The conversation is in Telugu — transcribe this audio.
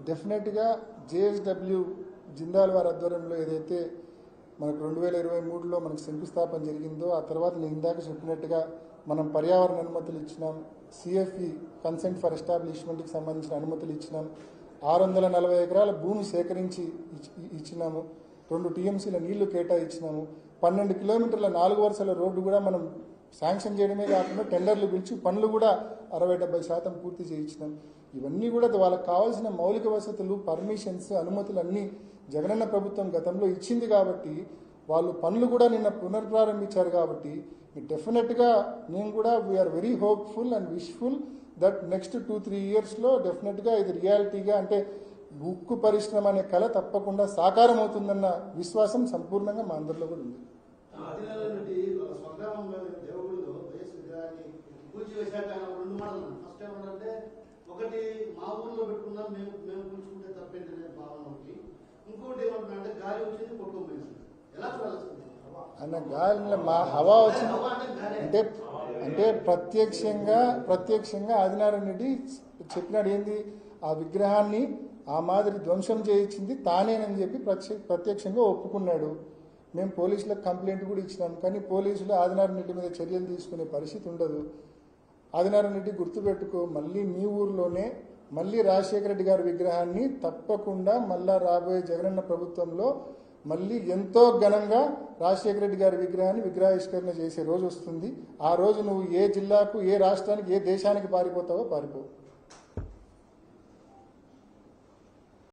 డెఫినెట్గా జేఎస్డబ్ల్యూ జిందాల్ వారి ఆధ్వర్యంలో ఏదైతే మనకు 2023లో మనకు శంకుస్థాపన జరిగిందో ఆ తర్వాత నేను ఇందాక చెప్పినట్టుగా మనం పర్యావరణ అనుమతులు ఇచ్చినాం, సిఎఫ్ఈ కన్సెంట్ ఫర్ ఎస్టాబ్లిష్మెంట్కి సంబంధించిన అనుమతులు ఇచ్చినాం, 640 ఎకరాల భూమి సేకరించి ఇచ్చినాము, 2 టీఎంసీల నీళ్లు కేటాయించినాము, 12 కిలోమీటర్ల 4 వరుసల రోడ్డు కూడా మనం శాంక్షన్ చేయడమే కాకుండా టెండర్లు పిలిచి పనులు కూడా 60-70% పూర్తి చేయించినాం. ఇవన్నీ కూడా వాళ్ళకి కావాల్సిన మౌలిక వసతులు, పర్మిషన్స్, అనుమతులు అన్నీ జగనన్న ప్రభుత్వం గతంలో ఇచ్చింది కాబట్టి వాళ్ళు పనులు కూడా నిన్న పునర్ప్రారంభించారు. కాబట్టి డెఫినెట్గా నేను కూడా we are very hopeful and wishful that next 2-3 ఇయర్స్లో డెఫినెట్గా ఇది రియాలిటీగా అంటే ఉక్కు పరిశ్రమ అనే కళ తప్పకుండా సాకారం అవుతుందన్న విశ్వాసం సంపూర్ణంగా మా అందరిలో కూడా ఉంది. ఒకటి మా ఊర్లో పెట్టుకున్నాం మేము కూర్చుకుంటే తప్పేంటి భావన ఒకటి, ఇంకోటి ఏమంటున్నా గాలి వచ్చింది కొట్టుకోపోయింది. ఎలా చూడాల్సింది అన్న గాలి మా హవా వచ్చింది అంటే అంటే ప్రత్యక్షంగా ఆదినారాయణ రెడ్డి చెప్పినాడు ఏంది ఆ విగ్రహాన్ని ఆ మాదిరి ధ్వంసం చేయించింది తానేనని చెప్పి ప్రత్యక్షంగా ఒప్పుకున్నాడు. మేము పోలీసులకు కంప్లైంట్ కూడా ఇచ్చినాం. కానీ పోలీసులు ఆదినారాయణ రెడ్డి మీద చర్యలు తీసుకునే పరిస్థితి ఉండదు. ఆదినారాయణ రెడ్డి గుర్తుపెట్టుకో, మళ్ళీ మీ ఊర్లోనే మళ్ళీ రాజశేఖర రెడ్డి గారి విగ్రహాన్ని తప్పకుండా మళ్ళా రాబోయే జగనన్న ప్రభుత్వంలో మళ్ళీ ఎంతో ఘనంగా రాజశేఖర రెడ్డి గారి విగ్రహాన్ని విగ్రహావిష్కరణ చేసే రోజు వస్తుంది. ఆ రోజు నువ్వు ఏ జిల్లాకు, ఏ రాష్ట్రానికి, ఏ దేశానికి పారిపోతావో పారిపో.